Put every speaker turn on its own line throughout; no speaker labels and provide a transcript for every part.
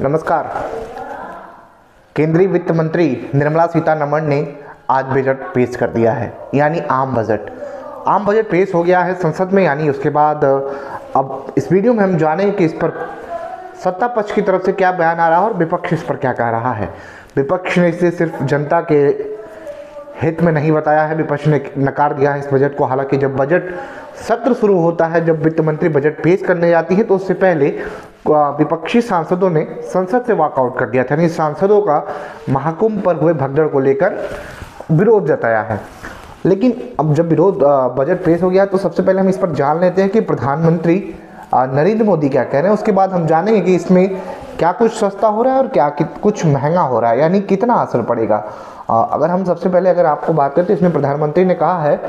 नमस्कार। केंद्रीय वित्त मंत्री निर्मला सीतारमण ने आज बजट पेश कर दिया है, यानी आम बजट पेश हो गया है संसद में। यानी उसके बाद अब इस वीडियो में हम जानें कि इस पर सत्ता पक्ष की तरफ से क्या बयान आ रहा है और विपक्ष इस पर क्या कह रहा है। विपक्ष ने इसे सिर्फ जनता के हित में नहीं बताया है, विपक्ष ने नकार दिया है इस बजट को। हालांकि जब बजट सत्र शुरू होता है, जब वित्त मंत्री बजट पेश करने जाती है, तो उससे पहले विपक्षी सांसदों ने संसद से वॉकआउट कर दिया था। यानी सांसदों का महाकुंभ पर हुए भगदड़ को लेकर विरोध जताया है। लेकिन अब जब बजट पेश हो गया तो सबसे पहले हम इस पर जान लेते हैं कि प्रधानमंत्री नरेंद्र मोदी क्या कह रहे हैं। उसके बाद हम जानेंगे कि इसमें क्या कुछ सस्ता हो रहा है और क्या कुछ महंगा हो रहा है, यानी कितना असर पड़ेगा। अगर हम सबसे पहले आपको बात करें तो इसमें प्रधानमंत्री ने कहा है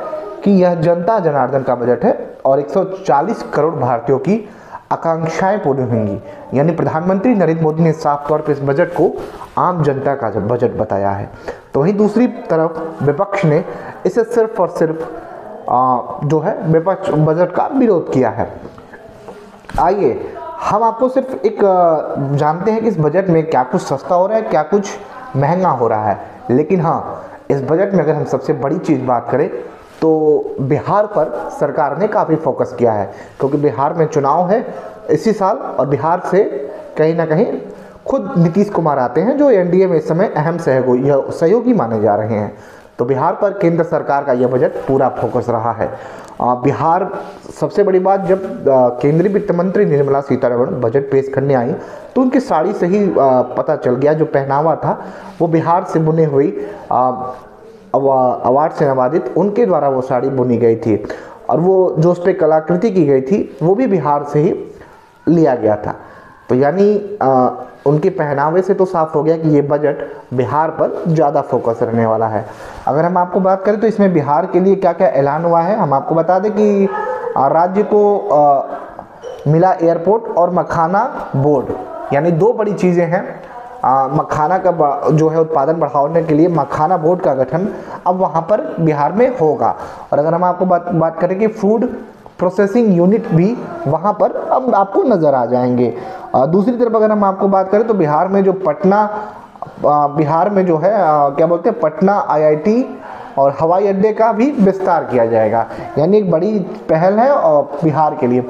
कि यह जनता जनार्दन का बजट है और 140 करोड़ भारतीयों की आकांक्षाएं पूरी होंगी। यानी प्रधानमंत्री नरेंद्र मोदी ने साफ तौर पर इस बजट को आम जनता का बजट बताया है। तो वहीं दूसरी तरफ विपक्ष ने इसे सिर्फ और सिर्फ विपक्ष बजट का विरोध किया है। आइए हम आपको सिर्फ एक जानते हैं कि इस बजट में क्या कुछ सस्ता हो रहा है, क्या कुछ महंगा हो रहा है। लेकिन हाँ, इस बजट में अगर हम सबसे बड़ी चीज़ बात करें तो बिहार पर सरकार ने काफ़ी फोकस किया है, क्योंकि बिहार में चुनाव है इसी साल और बिहार से कहीं ना कहीं खुद नीतीश कुमार आते हैं, जो एनडीए में इस समय अहम सहयोगी माने जा रहे हैं। तो बिहार पर केंद्र सरकार का यह बजट पूरा फोकस रहा है। बिहार सबसे बड़ी बात, जब केंद्रीय वित्त मंत्री निर्मला सीतारमण बजट पेश करने आई तो उनकी साड़ी से ही पता चल गया, जो पहनावा था वो बिहार से बुनी हुई अवार्ड से नवाजित उनके द्वारा वो साड़ी बुनी गई थी, और वो जो उस पर कलाकृति की गई थी वो भी बिहार से ही लिया गया था। तो यानी उनके पहनावे से तो साफ हो गया कि ये बजट बिहार पर ज़्यादा फोकस रहने वाला है। अगर हम आपको बात करें तो इसमें बिहार के लिए क्या क्या ऐलान हुआ है, हम आपको बता दें कि राज्य को मिला एयरपोर्ट और मखाना बोर्ड, यानी दो बड़ी चीज़ें हैं। मखाना का जो है उत्पादन बढ़ाने के लिए मखाना बोर्ड का गठन अब वहाँ पर बिहार में होगा। और अगर हम आपको बात करें कि फूड प्रोसेसिंग यूनिट भी वहाँ पर अब आपको नज़र आ जाएंगे। दूसरी तरफ अगर हम आपको बात करें तो बिहार में जो है क्या बोलते हैं, पटना आईआईटी और हवाई अड्डे का भी विस्तार किया जाएगा। यानी एक बड़ी पहल है और बिहार के लिए।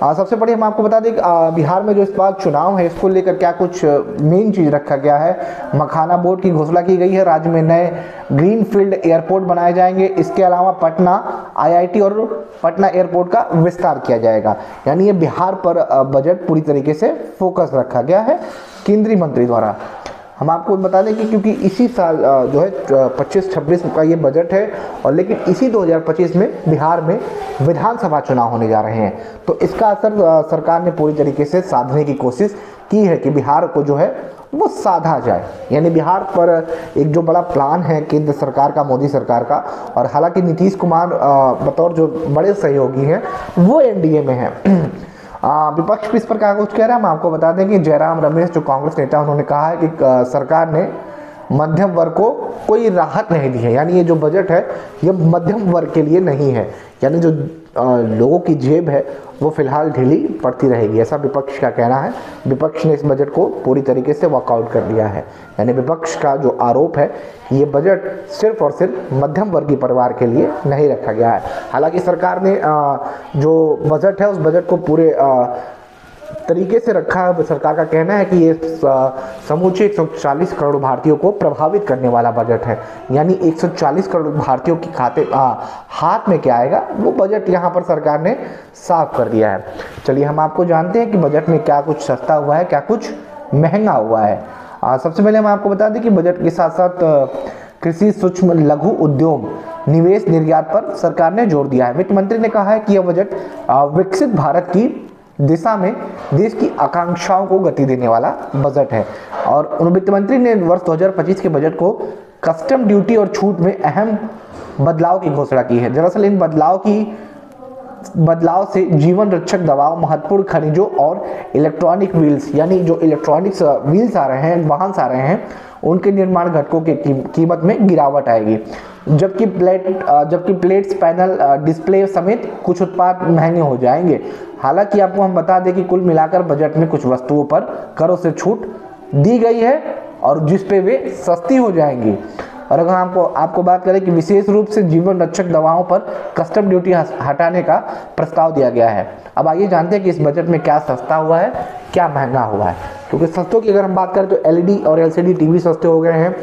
सबसे बड़ी हम आपको बता दें बिहार में जो इस बार चुनाव है, इसको लेकर क्या कुछ मेन चीज़ रखा गया है। मखाना बोर्ड की घोषणा की गई है, राज्य में नए ग्रीनफील्ड एयरपोर्ट बनाए जाएंगे। इसके अलावा पटना आईआईटी और पटना एयरपोर्ट का विस्तार किया जाएगा। यानी ये बिहार पर बजट पूरी तरीके से फोकस रखा गया है केंद्रीय मंत्री द्वारा। हम आपको बता दें कि क्योंकि इसी साल जो है 25-26 का ये बजट है, और लेकिन इसी 2025 में बिहार में विधानसभा चुनाव होने जा रहे हैं, तो इसका असर सरकार ने पूरी तरीके से साधने की कोशिश की है कि बिहार को जो है वो साधा जाए। यानी बिहार पर एक जो बड़ा प्लान है केंद्र सरकार का, मोदी सरकार का, और हालांकि नीतीश कुमार बतौर जो बड़े सहयोगी हैं वो एनडीए में हैं। विपक्ष भी इस पर क्या कुछ कह रहा है, हम आपको बता दें कि जयराम रमेश जो कांग्रेस नेता, उन्होंने कहा है कि सरकार ने मध्यम वर्ग को कोई राहत नहीं दी है। यानी ये जो बजट है ये मध्यम वर्ग के लिए नहीं है, यानी जो लोगों की जेब है वो फिलहाल ढीली पड़ती रहेगी, ऐसा विपक्ष का कहना है। विपक्ष ने इस बजट को पूरी तरीके से वॉकआउट कर दिया है। यानी विपक्ष का जो आरोप है कि ये बजट सिर्फ और सिर्फ मध्यम वर्गीय परिवार के लिए नहीं रखा गया है। हालांकि सरकार ने जो बजट है उस बजट को पूरे तरीके से रखा है। सरकार का कहना है कि ये समूचे 140 करोड़ भारतीयों को प्रभावित करने वाला बजट है। यानी 140 करोड़ भारतीयों के हाथ में क्या आएगा वो बजट यहाँ पर सरकार ने साफ कर दिया है। चलिए हम आपको जानते हैं कि बजट में क्या कुछ सस्ता हुआ है, क्या कुछ महंगा हुआ है। सबसे पहले हम आपको बता दें कि बजट के साथ साथ कृषि, सूक्ष्म लघु उद्योग, निवेश, निर्यात पर सरकार ने जोर दिया है। वित्त मंत्री ने कहा है कि यह बजट विकसित भारत की दिशा में देश की आकांक्षाओं को गति देने वाला बजट है। और वित्त मंत्री ने वर्ष 2025 के बजट को कस्टम ड्यूटी और छूट में अहम बदलाव की घोषणा की है। दरअसल इन बदलाव से जीवन रक्षक दवाओं, महत्वपूर्ण खनिजों और इलेक्ट्रॉनिक व्हील्स, यानी जो इलेक्ट्रॉनिक्स व्हील्स आ रहे हैं, वाहन आ रहे हैं, उनके निर्माण घटकों की कीमत में गिरावट आएगी। जबकि प्लेट्स, पैनल, डिस्प्ले समेत कुछ उत्पाद महंगे हो जाएंगे। हालांकि आपको हम बता दें कि कुल मिलाकर बजट में कुछ वस्तुओं पर करों से छूट दी गई है और जिस पे वे सस्ती हो जाएंगी। और अगर आपको बात करें कि विशेष रूप से जीवन रक्षक दवाओं पर कस्टम ड्यूटी हटाने का प्रस्ताव दिया गया है। अब आइए जानते हैं कि इस बजट में क्या सस्ता हुआ है, क्या महंगा हुआ है। क्योंकि सस्तों की अगर हम बात करें तो एलईडी और एलसीडी टीवी सस्ते हो गए हैं।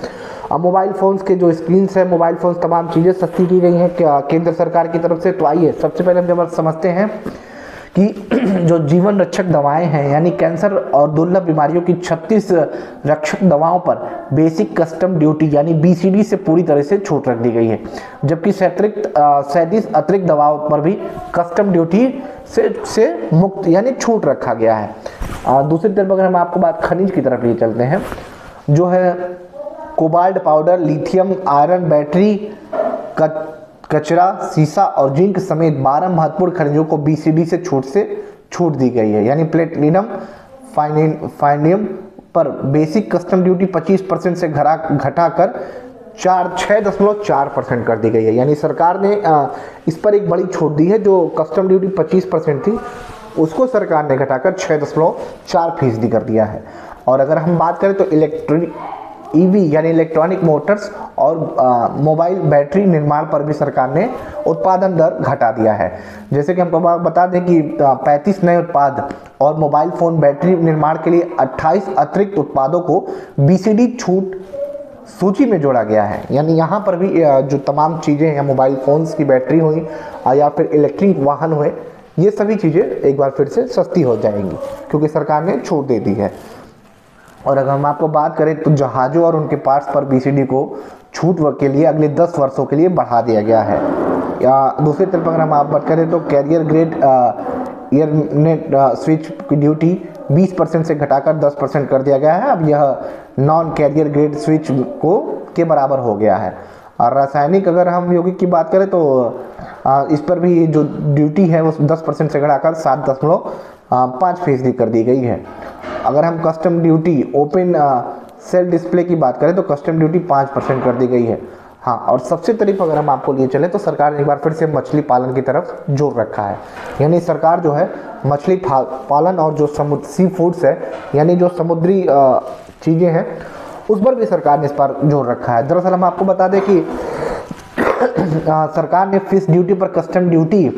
अब मोबाइल फ़ोन्स के जो स्क्रीन्स है, मोबाइल फ़ोन्स, तमाम चीज़ें सस्ती की गई हैं केंद्र सरकार की तरफ से। तो आइए सबसे पहले हम जब समझते हैं कि जो जीवन रक्षक दवाएं हैं, यानी कैंसर और दुर्लभ बीमारियों की 36 रक्षक दवाओं पर बेसिक कस्टम ड्यूटी यानी बीसीडी से पूरी तरह से छूट रख दी गई है, जबकि 37 अतिरिक्त दवाओं पर भी कस्टम ड्यूटी से मुक्त यानी छूट रखा गया है। दूसरी तरफ अगर हम आपको बात खनिज की तरफ ले चलते हैं, जो है cobalt powder, lithium iron battery, कचरा, सीसा और जिंक समेत 12 महत्वपूर्ण खनिजों को बीसीडी से छूट दी गई है। यानी प्लेटिनम फाइनियम पर बेसिक कस्टम ड्यूटी 25% से घटाकर 6.4% कर दी गई है। यानी सरकार ने इस पर एक बड़ी छूट दी है। जो कस्टम ड्यूटी 25% थी उसको सरकार ने घटाकर 6.4% कर दिया है। और अगर हम बात करें तो इलेक्ट्रिक ईवी यानी इलेक्ट्रॉनिक मोटर्स और मोबाइल बैटरी निर्माण पर भी सरकार ने उत्पादन दर घटा दिया है। जैसे कि हमको बता दें कि 35 नए उत्पाद और मोबाइल फ़ोन बैटरी निर्माण के लिए 28 अतिरिक्त उत्पादों को बीसीडी छूट सूची में जोड़ा गया है। यानी यहाँ पर भी जो तमाम चीज़ें हैं, मोबाइल फ़ोन्स की बैटरी हुई या फिर इलेक्ट्रिक वाहन हुए, ये सभी चीज़ें एक बार फिर से सस्ती हो जाएंगी क्योंकि सरकार ने छूट दे दी है। और अगर हम आपको बात करें तो जहाज़ों और उनके पार्ट्स पर बीसीडी को छूट के लिए अगले 10 वर्षों के लिए बढ़ा दिया गया है। या दूसरी तरफ अगर हम आप बात करें तो कैरियर ग्रेड एयरनेट स्विच की ड्यूटी 20% से घटाकर 10% कर दिया गया है। अब यह नॉन कैरियर ग्रेड स्विच के बराबर हो गया है। और रासायनिक अगर हम यौगिक की बात करें तो इस पर भी जो ड्यूटी है वो 10% से घटाकर 7.5% कर दी गई है। अगर हम custom duty open cell display की बात करें तो कस्टम ड्यूटी 5% कर दी गई है। हाँ, और सबसे तरफ अगर हम आपको लिए चले तो सरकार ने एक बार फिर से मछली पालन की तरफ जोर रखा है। यानी सरकार जो है मछली पालन और जो सी फूड्स है यानी जो समुद्री चीज़ें हैं उस पर भी सरकार ने इस पर जोर रखा है। दरअसल हम आपको बता दें कि सरकार ने फिश ड्यूटी पर कस्टम ड्यूटी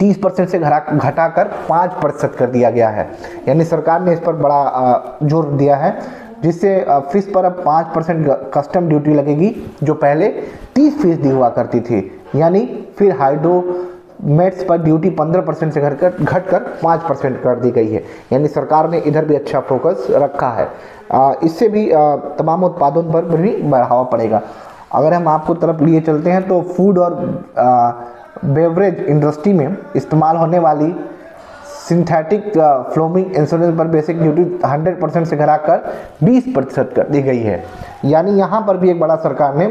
30% से घटाकर 5% कर दिया गया है। यानी सरकार ने इस पर बड़ा जोर दिया है, जिससे फिश पर अब 5% कस्टम ड्यूटी लगेगी जो पहले 30% हुआ करती थी। यानी फिर हाइड्रोमेट्स पर ड्यूटी 15% से घटकर 5% कर दी गई है। यानी सरकार ने इधर भी अच्छा फोकस रखा है। इससे भी तमाम उत्पादों पर भी बढ़ावा पड़ेगा। अगर हम आपको तरफ लिए चलते हैं तो फूड और बेवरेज इंडस्ट्री में इस्तेमाल होने वाली सिंथेटिक फ्लोमिंग इंश्योरेंस पर बेसिक ड्यूटी 100% से घटाकर 20% कर दी गई है। यानी यहाँ पर भी एक बड़ा सरकार ने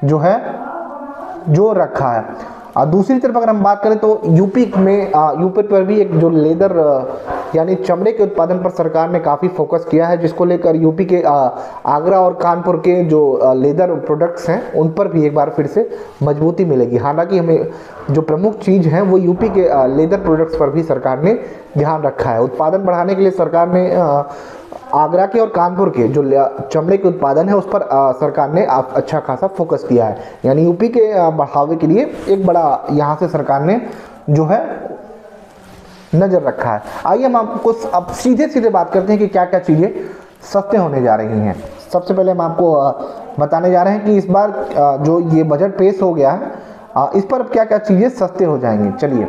जो है जोर रखा है। दूसरी तरफ अगर हम बात करें तो यूपी पर भी एक जो लेदर यानी चमड़े के उत्पादन पर सरकार ने काफ़ी फोकस किया है, जिसको लेकर यूपी के आगरा और कानपुर के जो लेदर प्रोडक्ट्स हैं उन पर भी एक बार फिर से मजबूती मिलेगी। हालांकि हमें जो प्रमुख चीज़ है वो यूपी के लेदर प्रोडक्ट्स पर भी सरकार ने ध्यान रखा है। उत्पादन बढ़ाने के लिए सरकार ने आगरा के और कानपुर के जो चमड़े के उत्पादन है उस पर सरकार ने अच्छा खासा फोकस किया है। यानी यूपी के बढ़ावे के लिए एक बड़ा यहाँ से सरकार ने जो है नज़र रखा है। आइए हम आपको अब सीधे बात करते हैं कि क्या क्या चीज़ें सस्ते होने जा रही हैं। सबसे पहले हम आपको बताने जा रहे हैं कि इस बार जो ये बजट पेश हो गया है इस पर अब क्या क्या चीज़ें सस्ते हो जाएंगी। चलिए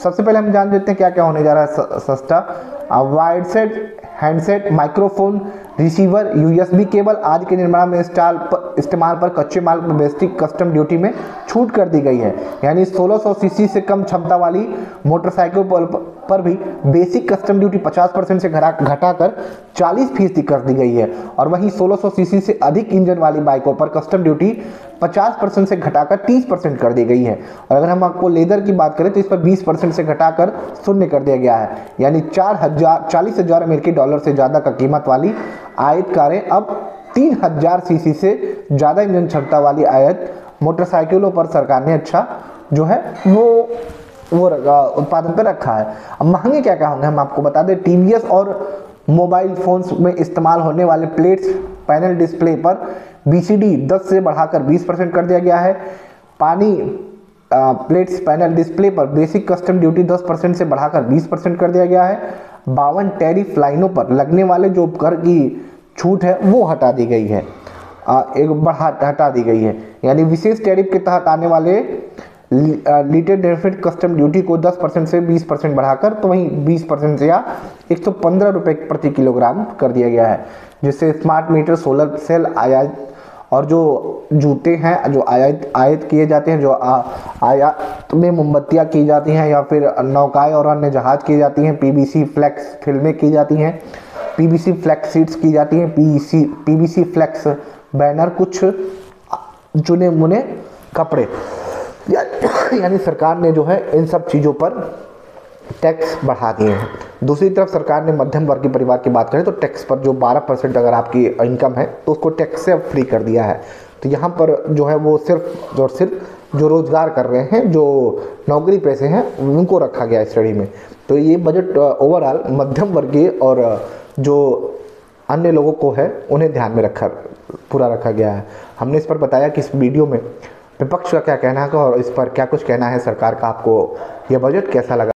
सबसे पहले हम जान लेते हैं क्या क्या होने जा रहा है सस्ता। Wide set, handset, microphone, receiver, USB cable आदि के निर्माण में इस्तेमाल पर कच्चे माल पर बेसिक कस्टम ड्यूटी में छूट कर दी गई है। यानी 1600 सीसी से कम क्षमता वाली मोटरसाइकिल पर भी बेसिक कस्टम ड्यूटी 50% से घटाकर 40% कर दी गई है। और वहीं 1600 सीसी से अधिक इंजन वाली बाइकों पर कस्टम ड्यूटी 50% से घटाकर 30% कर दी गई है। और अगर हम आपको लेदर की बात करें तो इस पर 20% से घटाकर 0 कर दिया गया है। यानी 40,000 अमेरिकी डॉलर से ज़्यादा का कीमत वाली आयत कारें अब 3000 सीसी से ज़्यादा इंजन क्षमता वाली आयत मोटरसाइकिलों पर सरकार ने अच्छा जो है वो उत्पादन पर रखा है। अब महंगे क्या क्या होंगे हम आपको बता दें। टीवीएस और मोबाइल फ़ोन्स में इस्तेमाल होने वाले प्लेट्स पैनल डिस्प्ले पर BCD 10 से बढ़ाकर 20% कर दिया गया है। पानी प्लेट्स पैनल डिस्प्ले पर बेसिक कस्टम ड्यूटी 10% से बढ़ाकर 20% कर दिया गया है। 52 टैरिफ लाइनों पर लगने वाले जो कर की छूट है वो हटा दी गई है, हटा दी गई है। यानी विशेष टैरिफ के तहत आने वाले लीटेड डेफिट कस्टम ड्यूटी को 10% से 20% बढ़ाकर तो वहीं 20% से या 115 रुपये प्रति किलोग्राम कर दिया गया है, जिससे स्मार्ट मीटर, सोलर सेल आयात और जो जूते हैं जो आयात किए जाते हैं, जो आयात में मोमबत्तियाँ की जाती हैं या फिर नौकाएं और अन्य जहाज की जाती हैं, PVC फ्लेक्स फिल्में की जाती हैं, PVC फ्लेक्स सीट्स की जाती हैं, PVC फ्लेक्स बैनर, कुछ चुने मुने कपड़े, यानी सरकार ने जो है इन सब चीज़ों पर टैक्स बढ़ा दिए हैं। दूसरी तरफ सरकार ने मध्यम वर्गीय परिवार की बात करें तो टैक्स पर जो 12% अगर आपकी इनकम है तो उसको टैक्स से अब फ्री कर दिया है। तो यहाँ पर जो है वो सिर्फ और सिर्फ जो रोज़गार कर रहे हैं, जो नौकरी पैसे हैं, उनको रखा गया है स्टडी में। तो ये बजट ओवरऑल मध्यम वर्गीय और जो अन्य लोगों को है उन्हें ध्यान में पूरा रखा गया है। हमने इस पर बताया कि इस वीडियो में विपक्ष का क्या कहना है और इस पर क्या कुछ कहना है सरकार का, आपको यह बजट कैसा लगा।